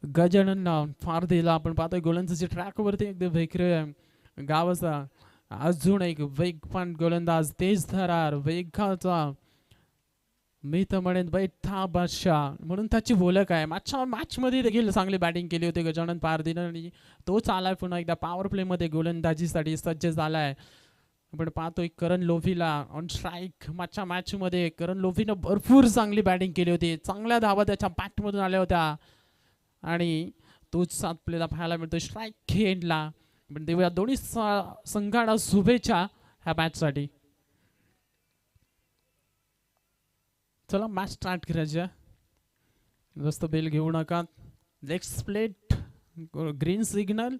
गजानन फार दिला आपण पाहतोय गोलंदाजी ट्रॅकवरती एकदम वेगळे गावाचा अजून एक वेगवान गोलंदाज तेज थरार वेगाचा मी तर म्हणेन बैठा बादशाह म्हणून त्याची बोलक आहे. मागच्या मॅच मध्ये देखील चांगली बॅटिंग केली होती गजानन पारधीनं आणि तोच आलाय पुन्हा एकदा पॉवर प्ले मध्ये गोलंदाजीसाठी सज्ज झालाय. आपण पाहतोय करण लोव्हीला ऑन स्ट्राईक. मागच्या मॅच मध्ये करण लोव्हीनं भरपूर चांगली बॅटिंग केली होती. चांगल्या धावा त्याच्या बॅटमधून आल्या होत्या आणि तोच सात प्लेला पाहायला मिळतो स्ट्राईक एंडला. पण देऊया दोन्ही संघांना शुभेच्छा ह्या मॅचसाठी. चला मॅच स्टार्ट करायच्या. जास्त बेल घेऊ नका. लेग प्लेट ग्रीन सिग्नल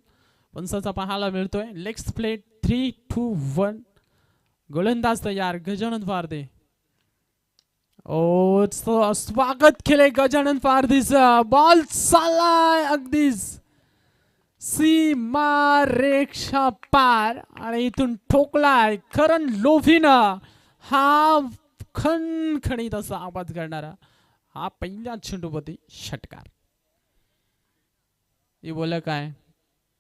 पंचाचा पाहायला मिळतोय. लेग प्लेट 3, 2, 1 गोलंदाज तयार गजानन पारधी. ओ स्वागत केले गजानन पारधीचं. बॉल चाललाय अगदीच सीमा रेषा पार आणि इथून ठोकलाय करण लोव्हीनं. हा खणखणीत असा आवाज करणारा हा पहिला चेंडूपती षटकार. हे बोल काय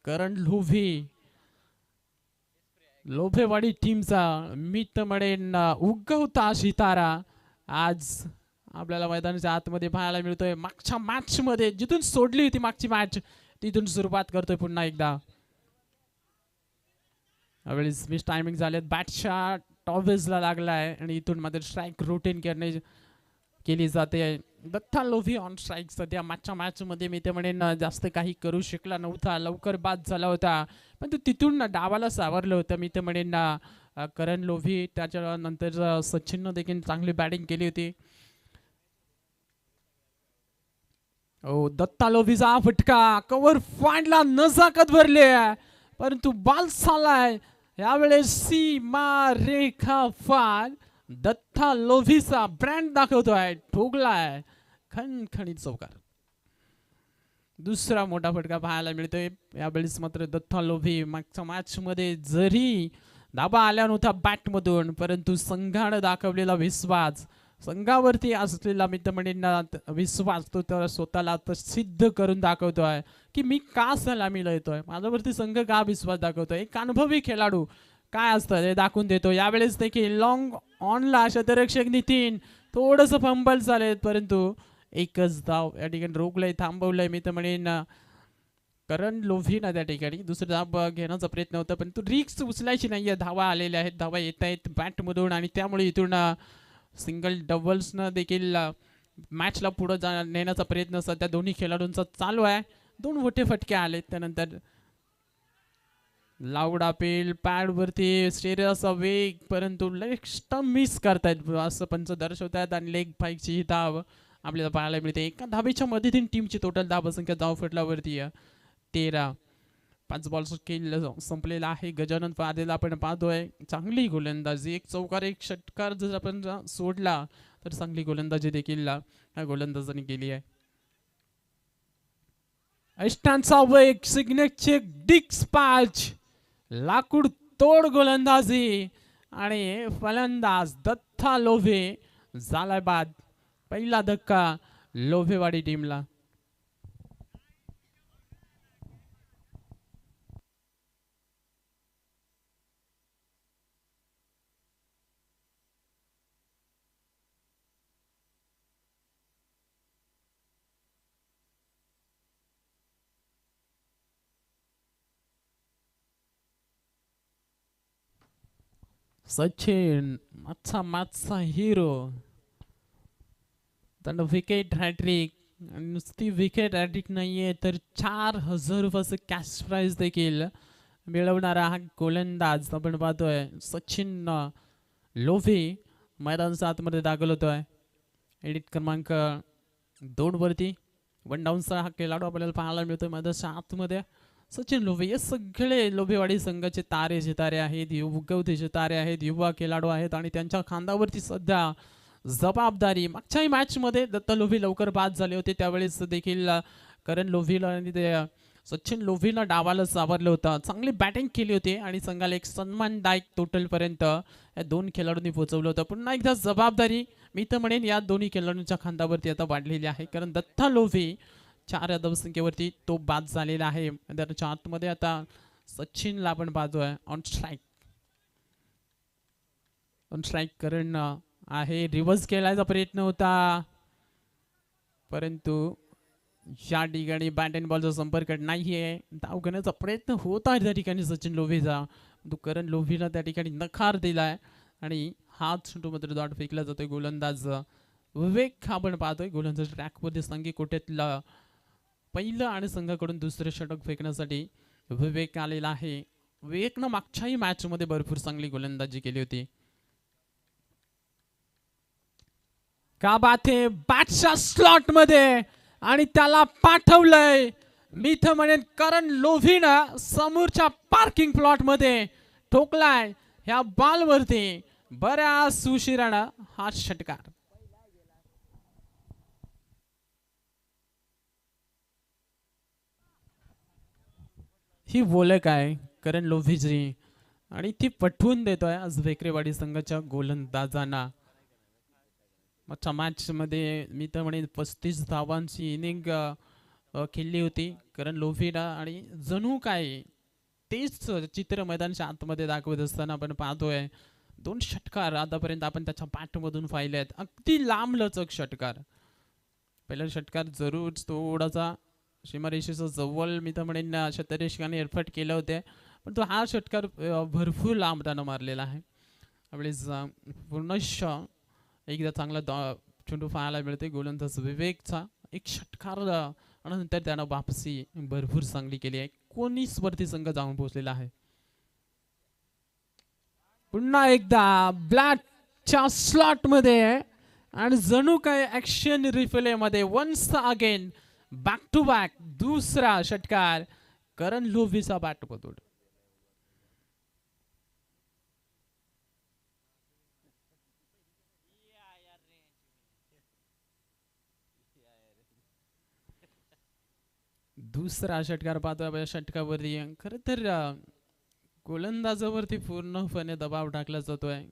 करण लोव्ही लोभेवाडी टीमचा मी तर म्हणेन उगवता सितारा आज आपल्याला मैदानाच्या आतमध्ये पाहायला मिळतोय. मागच्या मॅच मध्ये जिथून सोडली होती मागची मॅच तिथून सुरुवात करतोय पुन्हा एकदा. यावेळेस मिस टायमिंग झाले. बॅट शॉट टॉवेजला लागलाय आणि इथून मात्र स्ट्राईक रोटेन करणे केली जाते. दत्ता लोव्ही ऑन स्ट्राईक. सध्या मागच्या मॅच मध्ये मी ते म्हणेन जास्त काही करू शकला नव्हता. लवकर बाद झाला होता पण तो तिथून डावाला सावरलं होतं. मी ते म्हणेन करण लोव्ही. त्याच्यानंतर सचिननं देखील चांगली बॅटिंग केली होती. ओ दत्ता लोव्हीचा फटका कव्हर फाडला नजाकत भरले परंतु बॉल चाललाय यावेळेस सीमा रेखा फार. दत्ता लोव्हीचा ब्रँड दाखवतोय. ठोकलाय खणखणीत चौकार. दुसरा मोठा फटका पाहायला मिळतोय यावेळेस मात्र दत्ता लोव्ही. मागच्या मॅच मध्ये जरी धाबा आल्या नव्हत्या बॅटमधून परंतु संघानं दाखवलेला विश्वास संघावरती असलेला मी तर म्हणेन विश्वास तो तर स्वतःला सिद्ध करून दाखवतोय की मी का सलामीला येतोय. माझ्यावरती संघ का विश्वास दाखवतोय. एक अनुभवी खेळाडू काय असतं ते दाखवून देतो. यावेळेस देखील लॉंग ऑनला क्षेत्ररक्षक नितीन थोडंसं फंबल चालेल परंतु एकच धाव या ठिकाणी रोखलंय थांबवलंय. मी तर म्हणेन करण लोव्हीनं त्या ठिकाणी दुसरं धाव घेण्याचा प्रयत्न होता पण तो रिक्स उचलायची नाहीये. धावा आलेल्या आहेत. धावा येत आहेत बॅटमधून आणि त्यामुळे इथून सिंगल डबल्सनं देखील मॅचला पुढे नेण्याचा प्रयत्न सध्या दोन्ही खेळाडूंचा चालू आहे. दोन मोठे फटके आले त्यानंतर लाऊड अपील पॅडवरती स्टेरियाचा वेग परंतु लेग स्टंप मिस करतायत असं पंच दर्शवतात आणि लेग फाईकची ही धाव आपल्याला पाहायला मिळते. एका धावेच्या मदतीने टीमची टोटल धावसंख्या धाव फटलावरती 13. 5 बॉल खेळ संपलेला आहे. गजानन पारधीला आपण पाहतोय चांगली गोलंदाजी. एक चौकार एक षटकार जर आपण सोडला तर चांगली गोलंदाजी देखील ह्या गोलंदाजांनी केली आहे. अष्टांचा वेग सिग्नेचर डिस्पॅच लाकूड तोड गोलंदाजी आणि फलंदाज दत्ता लोव्ही झालाय बाद. पहिला धक्का लोव्हेवाडी टीमला. सचिन मागचा हिरो त्यांना विकेट हॅट्रिक. नुसती विकेट हॅट्रिक नाहीये तर 4000 रुपयाचं कॅश प्राइज देखील मिळवणारा हा गोलंदाज आपण पाहतोय सचिन लोव्ही मैदानाच्या आतमध्ये दाखल होतोय. एडिट क्रमांक 2 वरती 1 डाऊनचा हा खेळाडू आपल्याला पाहायला मिळतोय मैदानाच्या आतमध्ये. सचिन लोव्ही हे सगळे लोभेवाडी संघाचे तारे सितारे आहेत. उगवते सितारे आहेत. युवा खेळाडू आहेत आणि त्यांच्या खांद्यावरती सध्या जबाबदारी. मागच्याही मॅच मध्ये दत्ता लोव्ही लवकर बाद झाले होते त्यावेळेस देखील करण लोव्हीला आणि ते सचिन लोव्हीला डावाला सावरलं होतं. चांगली बॅटिंग केली होती आणि संघाला एक सन्मानदायक टोटल पर्यंत या दोन खेळाडूंनी पोहोचवलं होतं. पुन्हा एकदा जबाबदारी मी तर म्हणेन या दोन्ही खेळाडूंच्या खांद्यावरती आता वाढलेली आहे कारण दत्ता लोव्ही 4 धावसंख्येवरती तो बाद झालेला आहे. त्याच्या आतमध्ये आता सचिनला आपण पाहतोय ऑन स्ट्राईक करण आहे. रिव्हर्स केल्याचा प्रयत्न होता, परंतु या ठिकाणी बॅट अँड बॉलचा संपर्क नाहीये. धाव घेण्याचा प्रयत्न होत आहे त्या ठिकाणी सचिन लोभेचा, तो करण लोभेला त्या ठिकाणी नकार दिलाय आणि हा चेंडू मात्र डॉट फेकला जातोय. गोलंदाज विवेक आपण पाहतोय गोलंदाज ट्रॅकवरती संघी कोट्यातला पहिलं आणि संघाकडून दुसरं षटक फेकण्यासाठी विवेक आलेला आहे. विवेकनं मागच्याही मॅच मध्ये भरपूर चांगली गोलंदाजी केली होती. का बात आहे, बॅटच्या स्लॉट मध्ये आणि त्याला पाठवलंय. मी तर म्हणेन करण लोभीनं समोरच्या पार्किंग प्लॉट मध्ये ठोकलाय ह्या बॉल वरती बऱ्याच उशिरानं हा षटकार. ही बोलक आहे करण लोभीची आणि ती पटवून देतोय आज वेकरेवाडी संघाच्या गोलंदाजांना. मागच्या मॅच मध्ये मी तर म्हणेन 35 धावांची इनिंग खेळली होती करण लोभीला आणि जणू काय तेच चित्र मैदानाच्या आतमध्ये दाखवत असताना आपण पाहतोय. 2 षटकार आतापर्यंत आपण त्याच्या बॅटमधून पाहिले आहेत, अगदी लांब लचक षटकार. पहिला षटकार जरूर थोडासा सीमारेषेच्या जवळ मी तर म्हणेन शतरेषकाने एफर्ट केले होते, पण तो हा षटकार भरपूर लांब त्यानं मारलेला आहे. आपलेच पुनश्च एकदा चांगला चेंडू पाहायला मिळते गोलंदाज विवेकचा. एक षटकार आणि नंतर त्यानं वापसी भरपूर चांगली केली आहे. 19 वरती संघ जाऊन पोहोचलेला आहे. पुन्हा एकदा ब्लॅकच्या स्लॉट मध्ये आणि जणू काय ऍक्शन रिप्ले मध्ये once again back to back दुसरा षटकार करण लोभीचा बॅटमधून. दुसरा षटकार पाहतोय. षटकावरती खरं तर गोलंदाजावरती पूर्णपणे दबाव टाकला जातोय.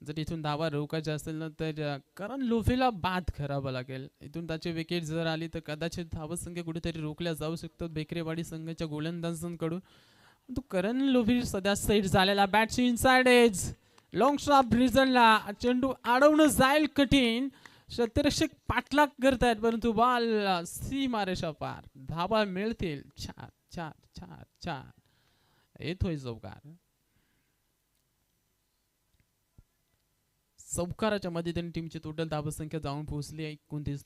जर इथून धावा रोखायची असेल ना तर करण लोभीला बाद करावा लागेल. इथून त्याची विकेट जर आली तर कदाचित धावसंख्या कुठेतरी रोखल्या जाऊ शकतात बेकरेवाडी संघाच्या गोलंदाजांकडून. तो करण लोभी सध्या सेट झालेला. बॅटची इनसाइड एज लॉंग स्टॉप रिझनला चेंडू अडवणं जाईल कठीण. क्षेत्ररक्षक पाठलाग करतायत परंतु बॉल सीमारेषा पार. धावा मिळतील. 4 4 4 4 येतोय चौकार. चौकाराच्या मदतीने टीमची टोटल धावसंख्या जाऊन पोहोचली 29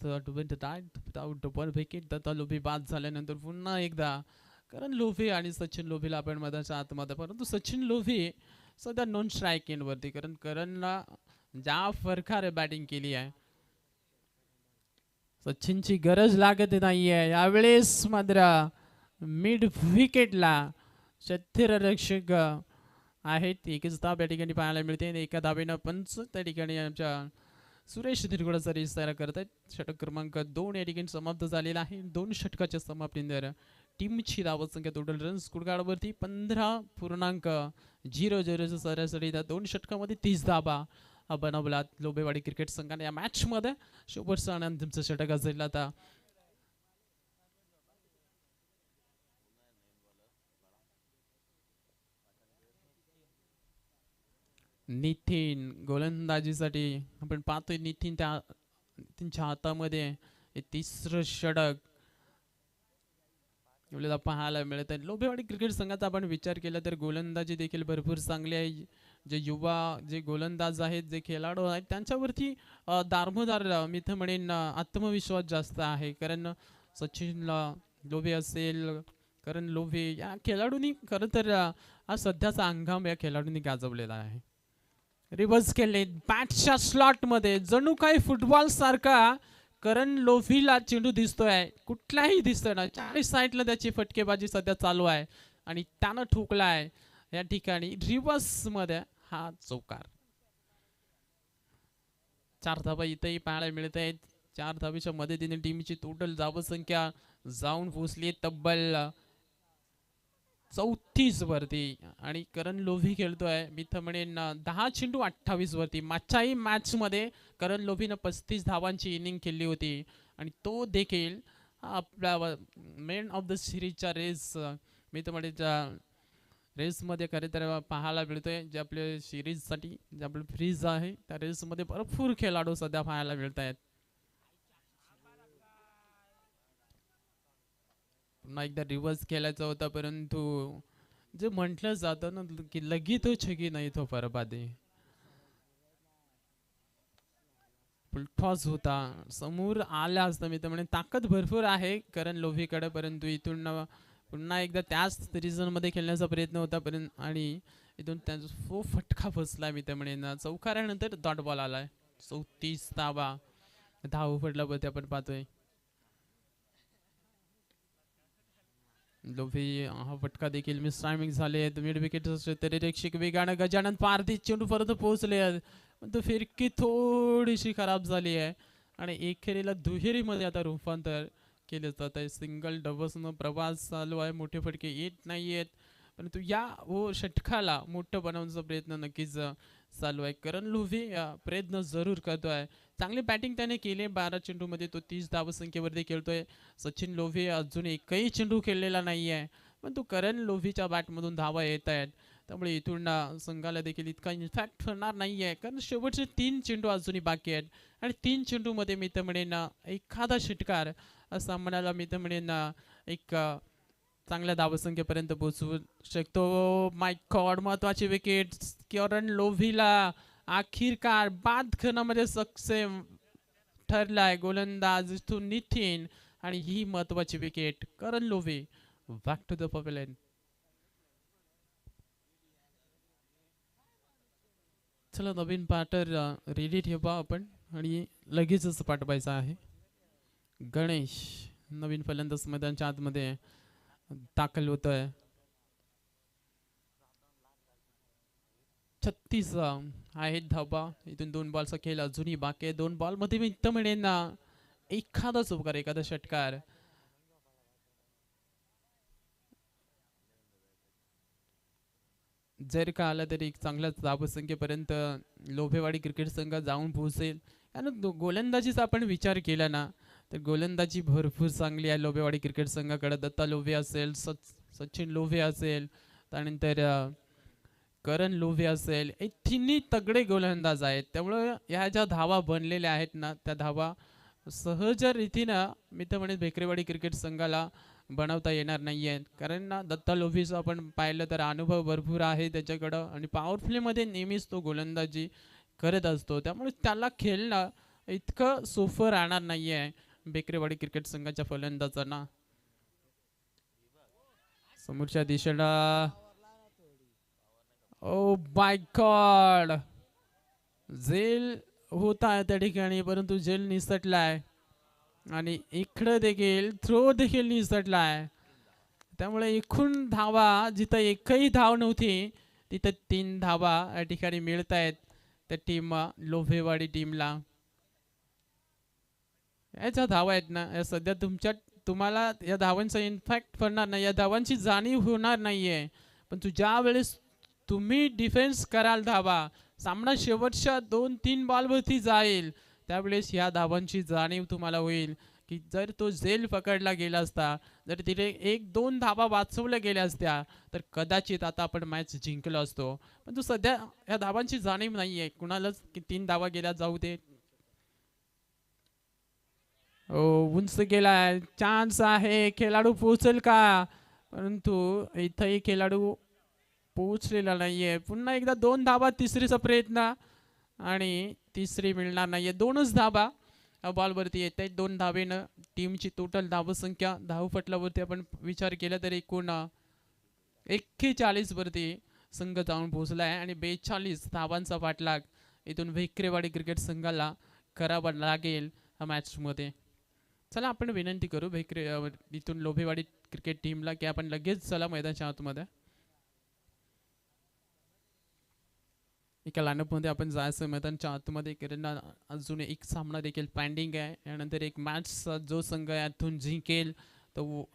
डबल विकेट. दत्ता लोभी बाद झाल्यानंतर पुन्हा एकदा करण लोभी आणि सचिन लोभीला आपण मधाच्या आतमध्ये, परंतु सचिन लोभी सध्या नॉन स्ट्राईक एंड वरती. कारण करणला ज्या प्रकारे बॅटिंग केली आहे सचिनची गरज लागत नाहीये यावेळेस. मात्र मिड विकेटला क्षेत्ररक्षक आहेत. एकच धाव या ठिकाणी पाहायला मिळते. एका धावेनं पंच त्या ठिकाणी आमच्या सुरेश दिरगोडाचा इशारा करत आहेत. षटक क्रमांक 2 या ठिकाणी समाप्त झालेला आहे. 2 षटकाच्या समाप्तीनंतर टीमची धावसंख्या टोटल रन्स गुडगाडवरती 15.00 सरासरी. त्या 2 षटकामध्ये 30 धावा बनवला लोभेवाडी क्रिकेट संघाने या मॅच मध्ये. शेवटचा आणि अंतिमचं षटक असेल आता नितीन गोलंदाजीसाठी आपण पाहतोय. नितीनच्या हातामध्ये तिसरं षटक आपल्याला पाहायला मिळत आहे. लोभेवाडी क्रिकेट संघाचा आपण विचार केला तर गोलंदाजी देखील भरपूर चांगली आहे. जे युवा जे गोलंदाज आहेत जे खेळाडू आहेत त्यांच्यावरती दारमोदार मी तर म्हणेन आत्मविश्वास जास्त आहे. कारण सचिन लोभे असेल करण लोभे या खेळाडूंनी खरं तर हा सध्याचा हंगाम या खेळाडूंनी गाजवलेला आहे. रिव्हर्स केले बॅटच्या स्लॉट मध्ये जणू काही फुटबॉल सारखा करण लोभीला चेंडू दिसतोय. कुठलाही दिसतोय ना 4 साईडला त्याची फटकेबाजी सध्या चालू आहे आणि त्यानं ठोकलाय या ठिकाणी रिव्हर्स मध्ये हा चौकार. 4 धावा इथेही पाहायला मिळत आहेत. 4 धावेच्या मदतीने टीमची टोटल धावसंख्या जाऊन पोहोचली तब्बल 34 वरती. आणि करण लोभी खेळतोय मी तर म्हणेन 10 चेंडू 28 वरती. मागच्याही मॅच मध्ये करण लोभीनं 35 धावांची इनिंग खेळली होती. आणि तो देखील आपल्या मेन ऑफ द सिरीजच्या रेस मी तर म्हणजे रेसमध्ये खरे तर पाहायला मिळतोय. जे आपले सिरीजसाठी जे आपले फ्रीज आहे त्या रेसमध्ये भरपूर खेळाडू सध्या पाहायला मिळत आहेत. पुन्हा एकदा रिव्हर्स खेळायचा होता परंतु जे म्हटलं जातं ना की लगी तो छगी नाही तो बरबादी. फुलटॉस होता समोर आला असता मी तर म्हणे ताकद भरपूर आहे करण लोव्हीकडे परंतु इथून पुन्हा एकदा त्याच रिझन मध्ये खेळण्याचा प्रयत्न होता परंतु आणि इथून त्यांचा फटका बसला मी तर म्हणे चौकारानंतर डॉट बॉल आलाय. 34 धावा धाव पडला बघ आपण पाहतोय. लोभी हा फटका देखील मिस टायमिंग झाले मिड विकेट तरी रेक्षक वेगानं गजानन पारधी चेंडू परत पोहोचले पण फिरकी थोडीशी खराब झाली आहे आणि एकेरीला दुहेरीमध्ये आता रूपांतर केले जात आहे. सिंगल डबल्सनं प्रवास चालू आहे. मोठे फटके येत नाही आहेत परंतु या षटकाला मोठं बनवण्याचा प्रयत्न नक्कीच चालू आहे. करण लोभी प्रयत्न जरूर करतोय. चांगली बॅटिंग त्याने केली. 12 चेंडूमध्ये तो 30 धावसंख्येवरती खेळतोय. सचिन लोभी अजून एकही चेंडू खेळलेला नाही आहे पण तो करण लोभीच्या बॅटमधून धावा येत आहेत. त्यामुळे इथून संघाला देखील इतका इन्फॅक्ट होणार नाही आहे कारण शेवटचे 3 चेंडू अजूनही बाकी आहेत आणि 3 चेंडूमध्ये मी तर म्हणेन एखादा षटकार असा म्हणाला मी तर म्हणेन एक चांगल्या धावसंख्येपर्यंत पोहोचू शकतो. माय गॉड महत्वाची विकेट करण लोभीला अखेरकार बाद करण्यामध्ये सक्षम ठरलाय गोलंदाज इथून नितीन आणि ही महत्वाची विकेट करण लोभी बॅक टू द पवेलियन. चला नवीन पार्टर रेडी ठेवा आपण आणि लगेचच पाठवायचा आहे. गणेश नवीन फलंदाज मैदानच्या आतमध्ये दाखल होतोय. 36 आहेत धावा. इथून 2 बॉलचा खेळ अजूनही बाकी आहे. 2 बॉल मध्ये मी इथं म्हणेन एखादा चौकार एखादा षटकार जर का आला तरी एक चांगल्या धावसंख्येपर्यंत लोभेवाडी क्रिकेट संघ जाऊन पोहोचेल. आणि गोलंदाजीचा आपण विचार केला ना तर गोलंदाजी भरपूर चांगली आहे लोभेवाडी क्रिकेट संघाकडे. दत्ता लोभे असेल सचिन लोभे असेल त्यानंतर करण लोभे असेल हे तिन्ही तगडे गोलंदाज आहेत. त्यामुळे ह्या ज्या धावा बनलेल्या आहेत ना त्या धावा सहज रीतीनं मी तर म्हणेन भेकरेवाडी क्रिकेट संघाला बनवता येणार नाही आहेत कारण ना दत्ता लोभीचं आपण पाहिलं तर अनुभव भरपूर आहे त्याच्याकडं आणि पॉवर प्लेमध्ये नेहमीच तो गोलंदाजी करत असतो. त्यामुळे त्याला खेळणं इतकं सोपं राहणार नाही आहे बेकरेवाडी क्रिकेट संघाच्या फलंदाजांना. समोरच्या दिशेला ओ माय गॉड झेल होत आहे त्या ठिकाणी परंतु झेल निसटलाय आणि इकडं देखील थ्रो देखील निसटलाय. त्यामुळे एकूण धावा जिथं एकही धाव नव्हती तिथं 3 धावा या ठिकाणी मिळत आहेत त्या टीम लोभेवाडी टीमला. याच्या धावा आहेत ना या सध्या तुम्हाला या धावांचा इन्फॅक्ट पडणार नाही. या धावांची जाणीव होणार नाहीये पण ज्या वेळेस तुम्ही डिफेन्स कराल धावा सामना शेवटच्या 2-3 बॉलवरती जाईल त्यावेळेस ह्या धावांची जाणीव तुम्हाला होईल की जर तो झेल पकडला गेला असता जर तिथे 1-2 धावा वाचवल्या गेल्या असत्या तर कदाचित आता आपण मॅच जिंकलो असतो. पण तो सध्या ह्या धावांची जाणीव नाहीये कुणालाच की 3 धावा गेल्या जाऊ दे. उंच गेलाय चान्स आहे खेळाडू पोहोचेल का परंतु इथंही खेळाडू पोहोचलेला नाहीये. पुन्हा एकदा 2 धावा तिसरीचा प्रयत्न आणि तिसरी मिळणार नाहीये. 2च धावा बॉलवरती येत आहेत. 2 धावेनं टीमची टोटल धावसंख्या धावपटलावरती आपण विचार केला तर एकूण 41 वरती संघ जाऊन पोहोचला आहे आणि 42 धावांचा पाठलाग इथून भेकरेवाडी क्रिकेट संघाला करावा लागेल ह्या मॅचमध्ये. चला आपण विनंती करू इथून लोभेवाडी क्रिकेट टीमला की आपण लगेच चला मैदानाच्या आतमध्ये. एका लाईनअपमध्ये आपण जायचं मैदानाच्या आतमध्ये कारण अजून एक सामना देखील पेंडिंग आहे. यानंतर एक मॅच जो संघ यातून जिंकेल तो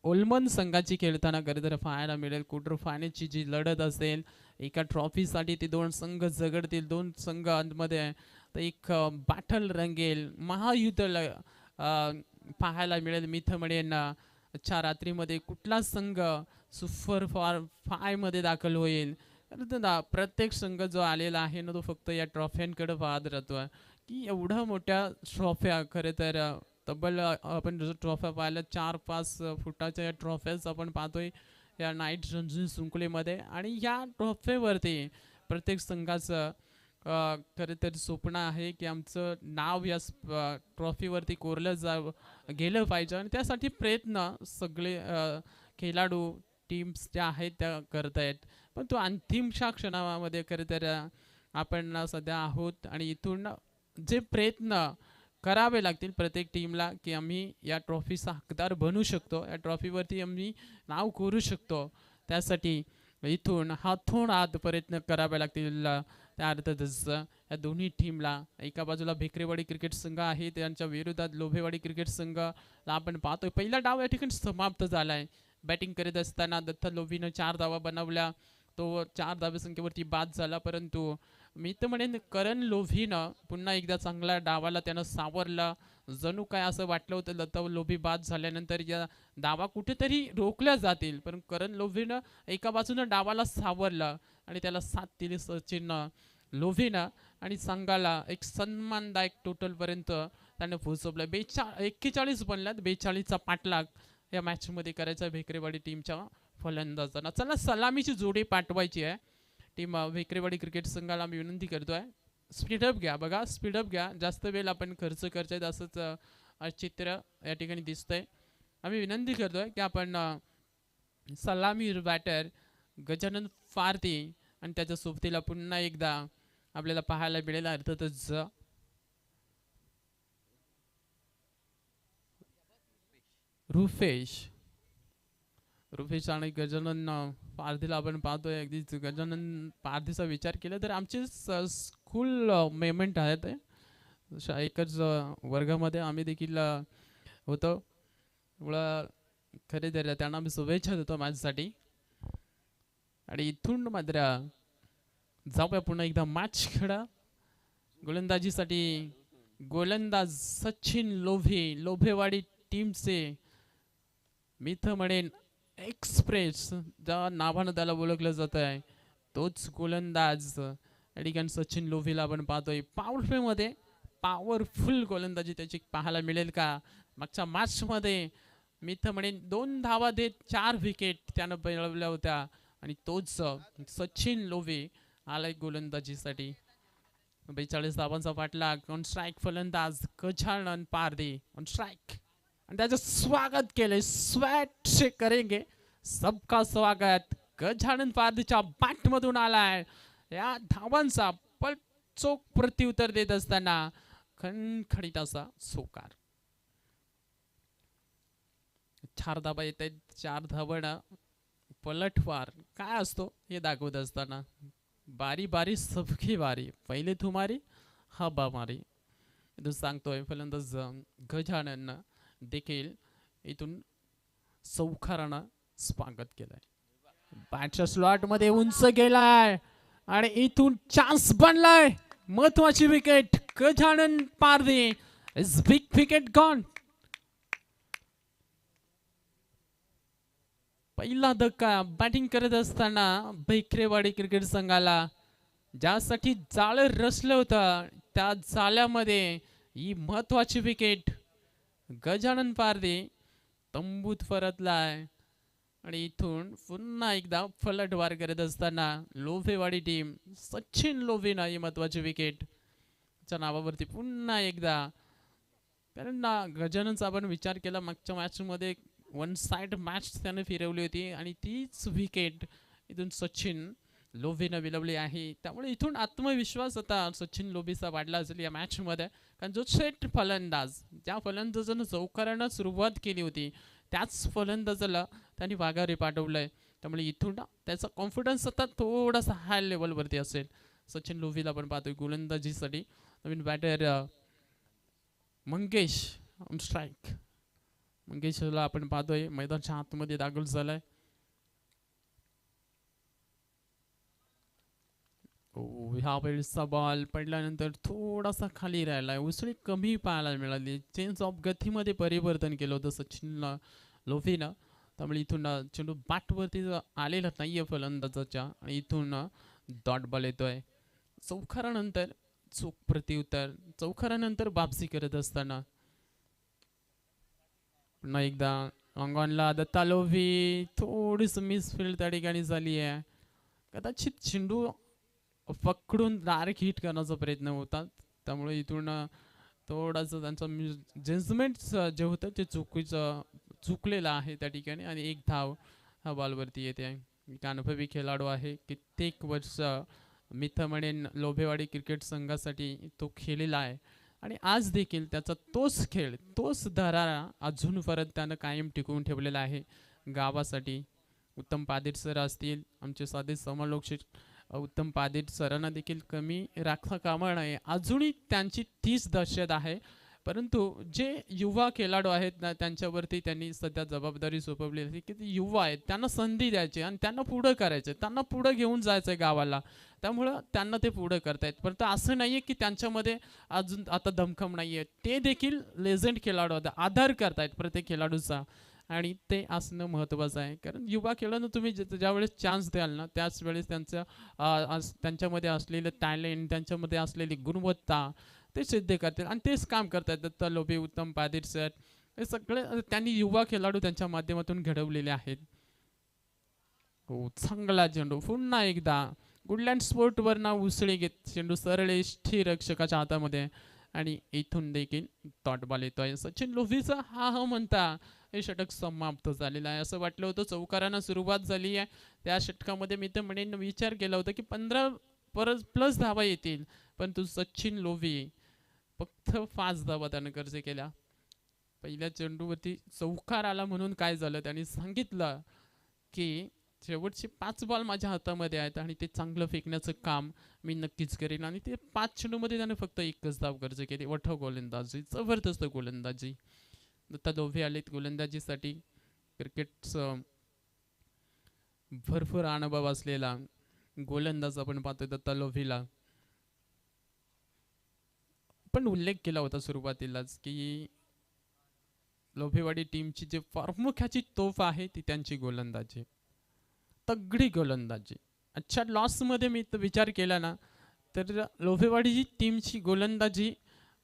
ओलमन संघाची खेळताना खरंतर पाहायला मिळेल. क्वार्टर फायनलची जी लढत असेल एका ट्रॉफीसाठी ते 2 संघ झगडतील. 2 संघांमध्ये तर एक बॅटल रंगेल, महायुद्ध पाहायला मिळेल. मी तर म्हणेन आजच्या रात्रीमध्ये कुठला संघ सुपर फाय मध्ये दाखल होईल. प्रत्येक संघ जो आलेला आहे ना तो फक्त या ट्रॉफ्यांकडे पाहत राहतो की एवढ्या मोठ्या ट्रॉफ्या. खरे तर तब्बल आपण जर ट्रॉफ्या पाहिल्या 4-5 फुटाच्या या ट्रॉफ्याच आपण पाहतोय या नाईट रणजी शृंखलेमध्ये. आणि या ट्रॉफीवरती प्रत्येक संघाचं खरं तर स्वप्न आहे की आमचं नाव या ट्रॉफीवरती कोरलं गेलं पाहिजे. आणि त्यासाठी प्रयत्न सगळे खेळाडू टीम्स ज्या आहेत त्या करत आहेत. पण तो अंतिमच्या क्षणामध्ये खरं तर आपण सध्या आहोत आणि इथून जे प्रयत्न करावे लागतील प्रत्येक टीमला की आम्ही या ट्रॉफीचा हकदार बनू शकतो, या ट्रॉफीवरती आम्ही नाव कोरू शकतो. त्यासाठी इथून हातून हात प्रयत्न करावे लागतील. त्या अर्थातच या दोन्ही टीमला एका बाजूला भेकरेवाडी क्रिकेट संघ आहे, त्यांच्या विरोधात लोभेवाडी क्रिकेट संघाला आपण पाहतोय. पहिला डाव या ठिकाणी समाप्त झाला आहे. बॅटिंग करीत असताना दत्ता लोभीनं 4 धावा बनवल्या, तो 4 धावे संख्येवरती बाद झाला. परंतु मी तर म्हणेन करण लोभीनं पुन्हा एकदा चांगला डावाला त्यानं सावरला. जणू काय असं वाटलं होतं दत्ता लोभी बाद झाल्यानंतर या डावा कुठेतरी रोखल्या जातील, पण करण लोभीनं एका बाजूनं डावाला सावरला आणि त्याला साथ दिली सचिन लोभीनं आणि संघाला एक सन्मानदायक टोटलपर्यंत त्याने पोहोचवलं. 41 बनल्यात, 42चा पाठलाग या मॅचमध्ये करायचा भेकरेवाडी टीमच्या फलंदाजांना. चला सलामीची जोडी पाठवायची आहे टीम भेकरेवाडी क्रिकेट संघाला. मी विनंती करतोय स्पीडअप घ्या, बघा स्पीडअप घ्या, जास्त वेळ आपण खर्च करतायत असंच चित्र या ठिकाणी दिसतंय. आम्ही विनंती करतोय की आपण सलामी बॅटर गजानन फारती आणि त्याच्या सोबतीला पुन्हा एकदा आपल्याला पाहायला मिळेल. अर्थातच रुफेश आणि गजानन पारधीला आपण पाहतोय. अगदीच गजानन पारधीचा विचार केला तर आमचे स्कूल मेमेंट आहेत. एकच वर्गामध्ये आम्ही देखील होतो. खरे तर त्यांना आम्ही शुभेच्छा देतो मॅचसाठी. आणि इथून मात्र जाऊया पुन्हा एकदा मॅच खेळा. गोलंदाजीसाठी गोलंदाज सचिन लोभेवाडी टीमचे मी तर म्हणेन एक्सप्रेस ज्या नावानं त्याला ओळखलं जात आहे तोच गोलंदाज या ठिकाणी सचिन लोभीला आपण पाहतोय. पॉवरप्लेमध्ये पॉवरफुल गोलंदाजी त्याची पाहायला मिळेल का? मागच्या मॅचमध्ये मी तर म्हणेन 2 धावा देत 4 विकेट त्यानं मिळवल्या होत्या आणि तोच सचिन लोभी आलाय गोलंदाजीसाठी. 42 धावांचा पाठलाग. ऑन स्ट्राईक फलंदाज गजानन पारधी ऑन स्ट्राईक आणि त्याचं स्वागत केले. स्वॅट से करेंगे सबका स्वागत. गजानन पारधीच्या बॅट मधून आलाय. या धावांचा चोख प्रत्युत्तर देत असताना खणखणीत असा सोकार. 4 धावा येत आहेत. 4 धावणं पलटवार काय असतो हे दाखवत असताना बारी बारी सबकी बारी, पहिले तुम्हारी हबा मारी इथून सांगतोय फलंदाज गजानन देखील इथून सौकारानं स्वागत केलंय. बॅटच्या स्लॉट मध्ये उंच गेलाय आणि इथून चान्स बनलाय. महत्वाची wicket Gajanan Pardhi. Is big wicket gone. पहिला धक्का बॅटिंग करत असताना भेकरेवाडी क्रिकेट संघाला ज्यासाठी जाळं रचलं होतं त्या जाळ्यामध्ये ही महत्वाची विकेट. गजानन पारधी तंबूत परतलाय आणि इथून पुन्हा एकदा फलटवार करत असताना लोभेवाडी टीम सचिन लोभीनं ही महत्वाची विकेट च्या नावावरती पुन्हा एकदा. कारण गजाननचा आपण विचार केला मागच्या मॅचमध्ये 1 साइड मॅच त्याने फिरवली होती आणि तीच विकेट इथून सचिन लोभीनं मिळवली आहे. त्यामुळे इथून आत्मविश्वास आता सचिन लोभीचा वाढला असेल या मॅचमध्ये. कारण जो सेट फलंदाज ज्या फलंदाजानं चौकारानं सुरुवात केली होती त्याच फलंदाजाला त्यांनी वाघारी पाठवलंय. त्यामुळे इथून त्याचा कॉन्फिडन्स आता थोडासा हाय लेवलवरती असेल. सचिन लोभीला आपण पाहतोय गोलंदाजीसाठी. नवीन बॅटर मंगेश ऑन स्ट्राईक. मंगेशला आपण पाहतोय मैदानाच्या आतमध्ये दाखल झालाय. ह्या वेळेसचा बॉल पडल्यानंतर थोडासा खाली राहिला, उसळी कमी पाहायला मिळाली. चेंज ऑफ गतीमध्ये परिवर्तन केलं होतं सचिन लोव्हेनं. त्यामुळे इथून चेंडू बॅटवरती आलेला नाहीये फलंदाजाच्या आणि इथून डॉट बॉल येतोय. चौकारानंतर चूक प्रत्युत्तर, चौकारानंतर वापसी करत असताना पुन्हा एकदा ऑनला दत्ता लोव्ही, थोडीस मिसफिल्ड त्या ठिकाणी झाली आहे. कदाचित चेंडू पकडून डायरेक्ट हिट करण्याचा प्रयत्न होता, त्यामुळे इथून थोडंसं त्यांचं जजमेंट जे होतं ते चुकलेलं आहे त्या ठिकाणी आणि एक धाव हा बॉलवरती येते. एक अनुभवी खेळाडू आहे, कित्येक वर्ष मी तर म्हणेन लोभेवाडी क्रिकेट संघासाठी तो खेळलेला आहे आणि आज देखील त्याचा तोच खेळ, तोच दरारा अजूनपर्यंत त्यानं कायम टिकवून ठेवलेला आहे गावासाठी. उत्तम पादेर सर असतील, आमचे साधे समालोचक उत्तम पादेर सरांना देखील कमी राखता कामा नये. अजूनही त्यांची तीच दहशत आहे, परंतु जे युवा खेळाडू आहेत ना त्यांच्यावरती त्यांनी सध्या जबाबदारी सोपवलेली आहे की ते युवा आहेत, त्यांना संधी द्यायची आणि त्यांना पुढं करायचं, त्यांना पुढं घेऊन जायचं आहे गावाला. त्यामुळं त्यांना ते पुढं करतायत. परंतु असं नाही आहे की त्यांच्यामध्ये अजून आता दमखम नाही आहे, ते देखील लेजंड खेळाडू आहेत, आधार करतायत प्रत्येक खेळाडूचा आणि ते असणं महत्त्वाचं आहे. कारण युवा खेळाडूंना तुम्ही ज्यावेळेस चान्स द्याल ना त्याच वेळेस त्यांच्यामध्ये असलेलं टॅलेंट, त्यांच्यामध्ये असलेली गुणवत्ता ते सिद्ध करतील आणि तेच काम करतात. दत्ता लोभे, उत्तम पादेर सर, हे सगळे त्यांनी युवा खेळाडू त्यांच्या माध्यमातून घडवलेले आहेत. हो, चांगला चेंडू पुन्हा एकदा गुडलँड स्पोर्टवर ना उसळी घेत चेंडू सरळ रक्षकाच्या हातामध्ये आणि इथून देखील डॉट बॉल येतोय. सचिन लोव्हीचा हा म्हणता हे षटक समाप्त झालेलं आहे. असं वाटलं होतं चौकारांना सुरुवात झाली आहे, त्या षटकामध्ये मी तर म्हणेन विचार केला होता की 15 प्लस धावा येतील, परंतु सचिन लोव्ही फक्त 5 धावा त्यानं कर्ज केल्या. पहिल्या चेंडूवरती चौकार आला म्हणून काय झालं, त्यांनी सांगितलं की शेवटचे 5 बॉल माझ्या हातामध्ये आहेत आणि ते चांगलं फेकण्याचं काम मी नक्कीच करेन आणि ते 5 चेंडूमध्ये त्याने फक्त एकच धाव कर्ज केली. वठव गोलंदाजी, जबरदस्त गोलंदाजी. दत्ता लोव्हे आलेत गोलंदाजीसाठी. क्रिकेटचं भरपूर अनुभव असलेला गोलंदाज आपण पाहतोय दत्ता लोव्हेला. पण उल्लेख केला होता सुरुवातीलाच की लोभेवाडी टीमची जे प्रमुखाची तोफ आहे ती त्यांची गोलंदाजी, तगडी गोलंदाजी. अच्छा, लॉसमध्ये मी विचार केला ना तर लोभेवाडी टीमची गोलंदाजी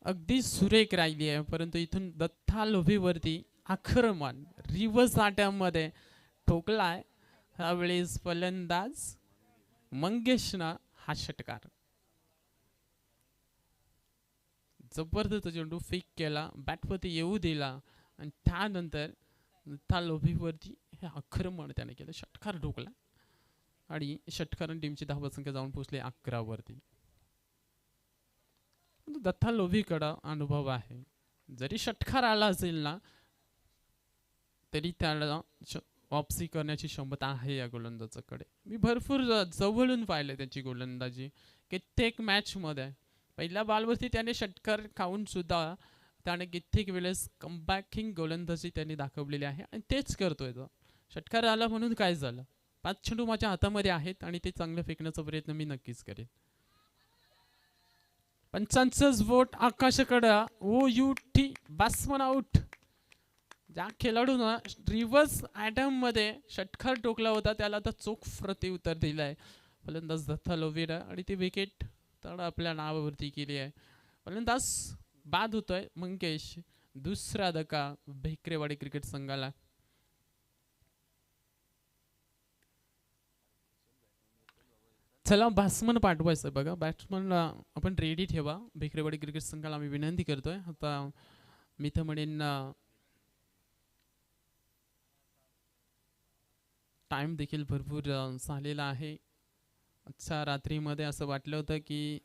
अगदी सुरेख राहिली आहे, परंतु इथून दत्ता लोभेवरती आक्रमण रिव्हर्स अटॅकमध्ये ठोकलाय ह्यावेळेस फलंदाज मंगेशनं हा षटकार. जबरदस्त चेंडू फेक केला, बॅटवरती येऊ दिला आणि त्यानंतर दत्ता लोभेवरती हे आक्रमण त्याने केलं, षटकार ठोकला आणि षटकारण टीमची धावसंख्या जाऊन पोहोचली 11 वरती. दत्ता लोव्हीकडं अनुभव आहे, जरी षटकार आला असेल ना तरी त्याला वापसी करण्याची क्षमता आहे या गोलंदाजाकडे. मी भरपूर जवळून पाहिलं त्याची गोलंदाजी कित्येक मॅचमध्ये. पहिल्या बॉलवरती त्याने षटकार खाऊन सुद्धा त्याने कित्येक वेळेस कमबॅकिंग गोलंदाजी त्यांनी दाखवलेली आहे आणि तेच करतोय तो. षटकार आला म्हणून काय झालं, 5 चेंडू माझ्या हातामध्ये आहेत आणि ते चांगलं फेकण्याचा प्रयत्न मी नक्कीच करेन. पंचांचं वोट आकाशाकडं. OUT batsman out. ज्या खेळाडूनं रिव्हर्स मध्ये षटकार टोकला होता त्याला आता चोख प्रत्युत्तर दिलाय फलंदाज दत्ता लोव्हेनं आणि ती विकेट त्यानं आपल्या नावावरती केली आहे. फलंदाज बाद होतोय मंगेश, दुसरा धक्का भेकरेवाडी क्रिकेट संघाला. चला बॅट्समन पाठवायचं बघा, बॅट्समन आपण रेडी ठेवा. भेकरेवाडी क्रिकेट संघाला आम्ही विनंती करतोय. आता मी तर म्हणेन टाइम देखील भरपूर झालेला आहे. अच्छा, रात्रीमध्ये असं वाटलं होतं की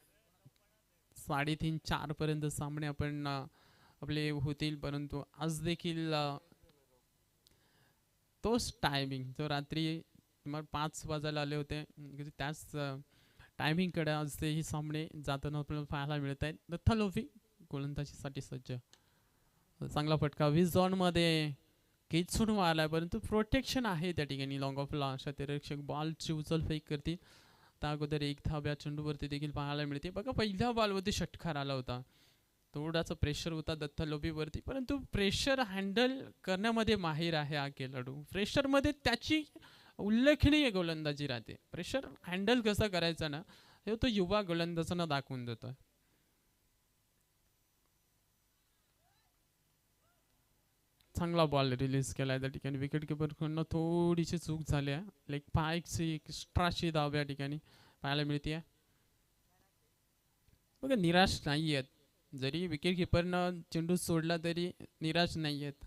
3:30-4 पर्यंत सामने आपण आपले होतील, परंतु आज देखील तोच टायमिंग जो रात्री 5 वाजायला आले होते त्याच टायमिंगकडे आज ते ही सामने जाताना आपल्याला पाहायला मिळत आहेत. दत्ता लोव्हे गोलंदाजीसाठी सज्ज. चांगला फटका 20 झोनमध्ये खेचून मारलाय, परंतु प्रोटेक्शन आहे त्या ठिकाणी. लॉंग ऑफ ला क्षेत्ररक्षक बॉलची उचल फेक करतील त्या अगोदर एक धाब्या चेंडूवरती देखील पाहायला मिळते. बघा पहिल्या बॉलवरती षटकार आला होता. थोडासा प्रेशर होता दत्ता लोभीवरती, परंतु प्रेशर हँडल करण्यामध्ये माहीर आहे हा खेळाडू. प्रेशरमध्ये त्याची उल्लेखनीय गोलंदाजी राहते. प्रेशर हँडल कसा करायचा ना हे तो युवा गोलंदाजांना दाखवून देतोय. चांगला बॉल रिलीज केलाय त्या ठिकाणी. विकेट किपरकडनं थोडीशी चूक झाली आहे. लाईक 5ची एक्स्ट्राची धाव या ठिकाणी पाहायला मिळते. बघा निराश नाही आहेत. जरी विकेट किपरनं चेंडू सोडला तरी निराश नाही आहेत.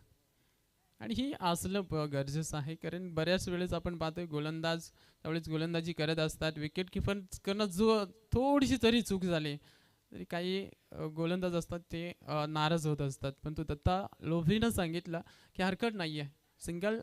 आणि ही असलं गरजेचं आहे, कारण बऱ्याच वेळेस आपण पाहतोय गोलंदाज त्यावेळेस गोलंदाजी करत असतात. विकेट किपरकडनं जो थोडीशी जरी चूक झाली तरी काही गोलंदाज असतात ते नाराज होत असतात. पण तो दत्ता लोभीनं सांगितलं की हरकत नाही आहे, सिंगल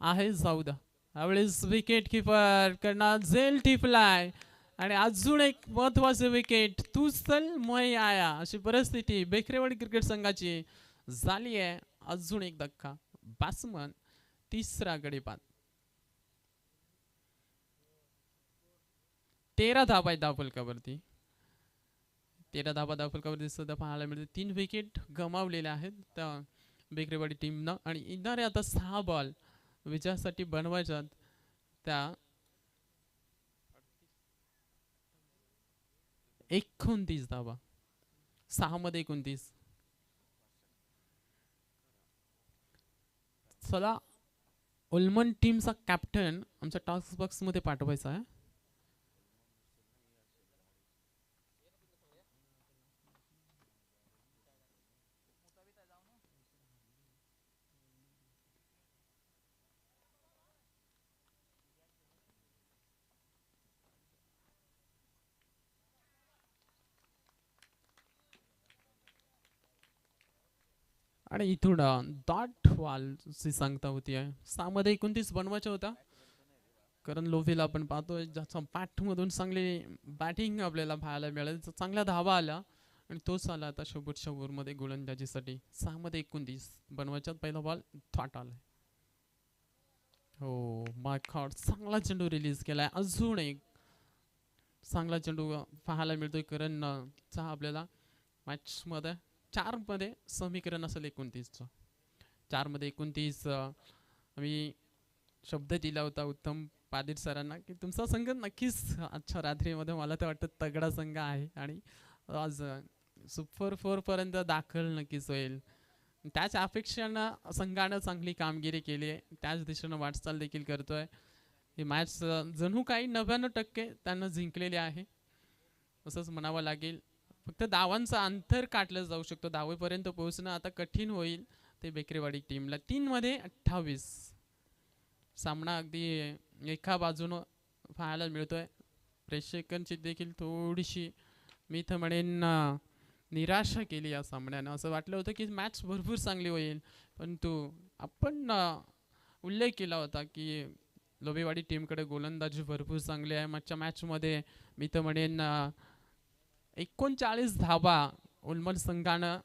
आहे जाऊ द्या. त्यावेळेस विकेट किपर कडनं झेल टिपलाय आणि अजून एक महत्वाचे विकेट. तू चल मैं आया अशी परिस्थिती बेकरेवाडी क्रिकेट संघाची झाली आहे. अजून एक धक्का. बॅट्समन तिसरा गडी बाद. 13 धावा आहेत धावफलकावरती. 13 धावा धावफलकावरती सुद्धा पाहायला मिळते. 3 विकेट गमावलेल्या आहेत त्या बेकरेवाडी टीमनं. आणि येणारे आता 6 बॉल विजयासाठी बनवायच्यात. त्या 29 धावा, 6 मध्ये 29. चला उल्मन टीमचा कॅप्टन आमच्या टास्क बॉक्स मध्ये पाठवायचा आहे. आणि इथून डॉट वॉलची सांगता होती आहे. 6 मध्ये 29 बनवायचा होता. करण लोव्हीला आपण पाहतोय ज्याचा बॅटमधून चांगली बॅटिंग आपल्याला पाहायला मिळेल. चांगल्या धावा आल्या आणि तोच आला आता शेवटच्या ओव्हरमध्ये गोलंदाजीसाठी. 6 मध्ये 29 बनवायच्यात. पहिला बॉल थॉट आलाय. हो माय गॉड, चांगला चेंडू रिलीज केलाय. अजून एक चांगला चेंडू पाहायला मिळतोय करण चा आपल्याला. मॅच मध्ये 4 मध्ये समीकरण असेल 29चं. 4 मध्ये 29 आम्ही शब्द दिला होता उत्तम पादिर सरांना की तुमचा संघ नक्कीच आजच्या रात्रीमध्ये मला तर वाटतं तगडा संघ आहे आणि आज सुपर 4 पर्यंत दाखल नक्कीच होईल. त्याच अपेक्षेनं संघानं चांगली कामगिरी केली आहे. त्याच दिशेनं वाटचाल देखील करतोय. ही मॅच जणू काही 99% त्यानं जिंकलेली आहे असंच म्हणावं लागेल. फक्त धावांचं अंतर काटलं जाऊ शकतो. धावेपर्यंत पोहोचणं आता कठीण होईल ते बेकरेवाडी टीमला. 3 मध्ये 28. सामना अगदी एका बाजूनं पाहायला मिळतोय. प्रेक्षकांची देखील थोडीशी मी तर म्हणेन निराशा केली या सामन्यानं. असं वाटलं होतं की मॅच भरपूर चांगली होईल, परंतु आपण उल्लेख केला होता की लोभेवाडी टीमकडे गोलंदाजी भरपूर चांगली आहे. मागच्या मॅचमध्ये मी तर म्हणेन 39 धावा उल्मन संघानं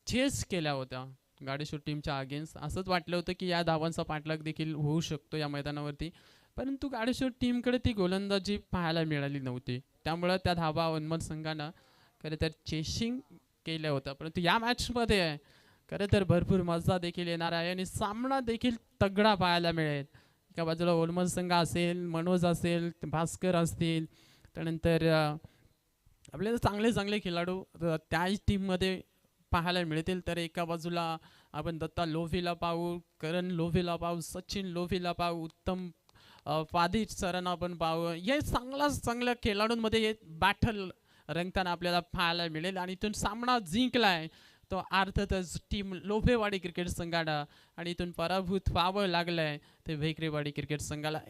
चेस केल्या होत्या गाडेश्वर टीमच्या अगेन्स्ट. असंच वाटलं होतं की या धावांचा पाठलाग देखील होऊ शकतो या मैदानावरती, परंतु गाडेश्वर टीमकडे ती गोलंदाजी पाहायला मिळाली नव्हती. त्यामुळं त्या धावा उल्मन संघानं खरं तर चेसिंग केल्या होत्या. परंतु या मॅचमध्ये खरं तर भरपूर मजा देखील येणार आहे आणि सामना देखील तगडा पाहायला मिळेल. एका बाजूला उल्मन संघ असेल, मनोज असेल, भास्कर असतील, त्यानंतर आपल्याला चांगले चांगले खेळाडू त्याच टीममध्ये पाहायला मिळतील. तर एका बाजूला आपण दत्ता लोव्हीला पाहू, करण लोव्हीला पाहू, सचिन लोव्हीला पाहू, उत्तम पादिर सरांना आपण पाहू. हे चांगल्या खेळाडूंमध्ये हे बॅटल रंगताना आपल्याला पाहायला मिळेल. आणि इथून सामना जिंकलाय तो अर्थातच टीम लोभेवाडी क्रिकेट संघाला आणि इथून पराभूत व्हावं लागलंय ते बेकरेवाडी क्रिकेट संघाला.